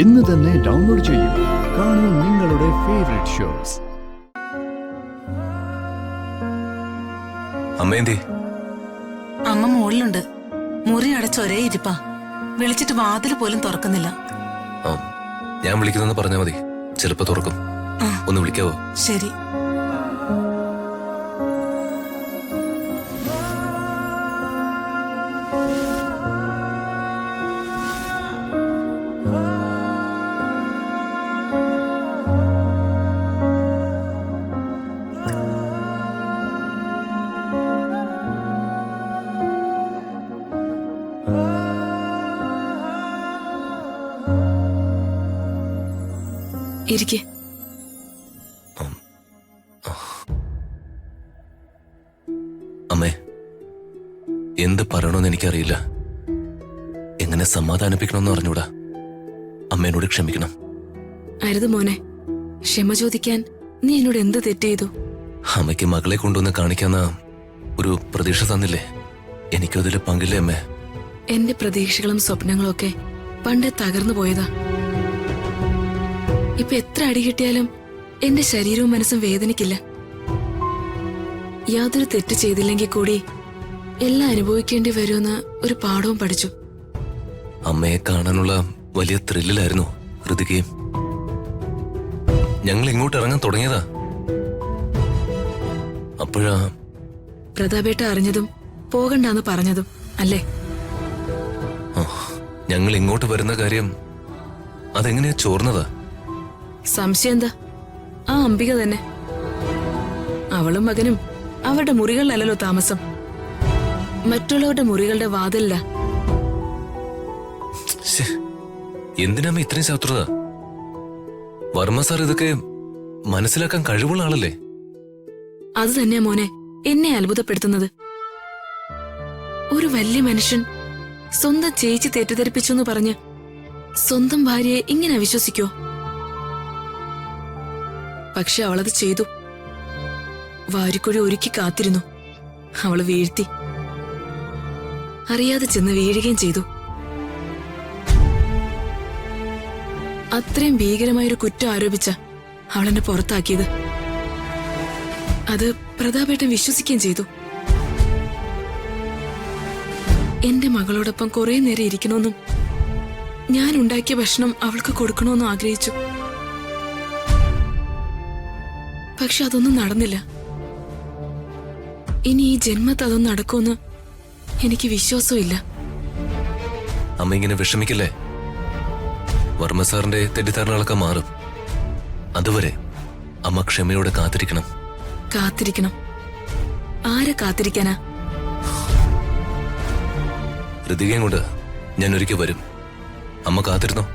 ഇന്ന് തന്നെ ഡൗൺലോഡ് ചെയ്യൂ. കാണൂ നിങ്ങളുടെ ഫേവറേറ്റ് ഷോസ്. അമ്മേന്തി? അമ്മ മുകളിലുണ്ട്. മുറി അടച്ച ഒരേ ഇരിപ്പാ. വിളിച്ചിട്ട് വാതിൽ പോലും തുറക്കുന്നില്ല. ഞാൻ വിളിക്കുന്നെന്ന് പറഞ്ഞാ മതി, ചിലപ്പോ തുറക്കും. ഒന്ന് വിളിക്കാവോ? ശരി. ഇരിക്കെ. അമ്മേ, എന്ത് പറയണമെന്ന് എനിക്കറിയില്ല. എങ്ങനെ സമാധാനിപ്പിക്കണമെന്ന് അറിഞ്ഞൂടാ. അമ്മേനോട് ക്ഷമിക്കണം. അരുത് മോനെ, ക്ഷമ ചോദിക്കാൻ നീ എന്നോട് എന്ത് തെറ്റ് ചെയ്തു? അമ്മയ്ക്ക് മകളെ കൊണ്ടുവന്ന് കാണിക്കാന്ന ഒരു പ്രതീക്ഷ തന്നില്ലേ? എനിക്കതിൽ പങ്കില്ലേ അമ്മേ? എന്റെ പ്രതീക്ഷകളും സ്വപ്നങ്ങളും ഒക്കെ പണ്ടേ തകർന്നു പോയതാ. ഇപ്പൊ എത്ര അടി കിട്ടിയാലും എന്റെ ശരീരവും മനസ്സും വേദനിക്കില്ല. യാതൊരു തെറ്റ് ചെയ്തില്ലെങ്കിൽ കൂടി എല്ലാം അനുഭവിക്കേണ്ടി വരുമെന്ന് ഒരു പാഠവും പഠിച്ചു. അമ്മയെ കാണാനുള്ള വലിയ ത്രില്ലിലായിരുന്നു ഹൃതികയും. ഞങ്ങൾ ഇങ്ങോട്ട് ഇറങ്ങാൻ തുടങ്ങിയതാ. അപ്പോഴാ പ്രതാപേട്ട അറിഞ്ഞതും പോകണ്ടാന്ന് പറഞ്ഞതും അല്ലേ? ഞങ്ങൾ ഇങ്ങോട്ട് വരുന്ന കാര്യം അതെങ്ങനെയാ ചോർന്നതാ? സംശയം എന്താ? ആ അംബിക തന്നെ. അവളും മകനും അവരുടെ മുറികളിലല്ലോ താമസം, മറ്റുള്ളവരുടെ മുറികളുടെ വാതിലില്ല. എന്തിനാ ഇത്രയും ശത്രുത? വർമ്മ സാർ ഇതൊക്കെ മനസ്സിലാക്കാൻ കഴിവുള്ള ആളല്ലേ? അത് തന്നെയാ മോനെ എന്നെ അത്ഭുതപ്പെടുത്തുന്നത്. ഒരു വലിയ മനുഷ്യൻ സ്വന്തം ചേച്ചി തെറ്റിദ്ധരിപ്പിച്ചു എന്ന് പറഞ്ഞ് സ്വന്തം ഭാര്യയെ ഇങ്ങനെ വിശ്വസിക്കോ? പക്ഷെ അവളത് ചെയ്തു. വാരിക്കുഴി ഒരുക്കി കാത്തിരുന്നു. അവള് വീഴ്ത്തി. അറിയാതെ ചെന്ന് വീഴുകയും ചെയ്തു. അത്രയും ഭീകരമായൊരു കുറ്റം ആരോപിച്ച അവളെന്നെ പുറത്താക്കിയത്. അത് പ്രതാപേട്ടൻ വിശ്വസിക്കുകയും ചെയ്തു. എന്റെ മകളോടൊപ്പം കുറെ നേരം ഇരിക്കണമെന്നും ഞാൻ ഉണ്ടാക്കിയ ഭക്ഷണം അവൾക്ക് കൊടുക്കണമെന്നും ആഗ്രഹിച്ചു. പക്ഷെ അതൊന്നും നടന്നില്ല. ഇനി ഈ ജന്മത്ത് അതൊന്നും നടക്കുമെന്ന് എനിക്ക് വിശ്വാസമില്ല. അമ്മ ഇങ്ങനെ വിഷമിക്കല്ലേ. വർമ്മ സാറിന്റെ തെറ്റിദ്ധാരണകളൊക്കെ മാറും. അതുവരെ അമ്മ ക്ഷമയോടെ കാത്തിരിക്കണം. കാത്തിരിക്കണം? ആരെ കാത്തിരിക്കാനാ? ഹൃതികയും കൊണ്ട് ഞാൻ ഒരിക്കൽ വരും. അമ്മ കാത്തിരുന്നോ.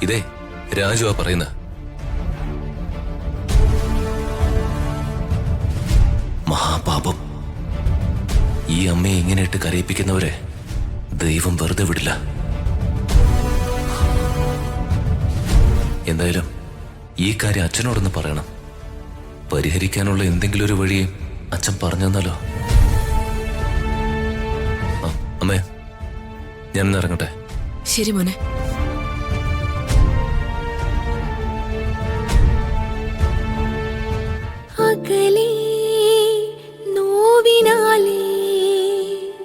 ഇതേ രാജു ആ പറയുന്ന. മഹാപാപം. ഈ അമ്മയെ ഇങ്ങനെ ഇട്ട് കരയിപ്പിക്കുന്നവരെ ദൈവം വെറുതെ വിടില്ല. എന്തായാലും ഈ കാര്യം അച്ഛനോടൊന്ന് പറയണം. പരിഹരിക്കാനുള്ള എന്തെങ്കിലും ഒരു വഴി അച്ഛൻ പറഞ്ഞു തന്നാലോ? അമ്മേ, ഞാനൊന്ന് ഇറങ്ങട്ടെ. ശരി മോനെ. അകലെ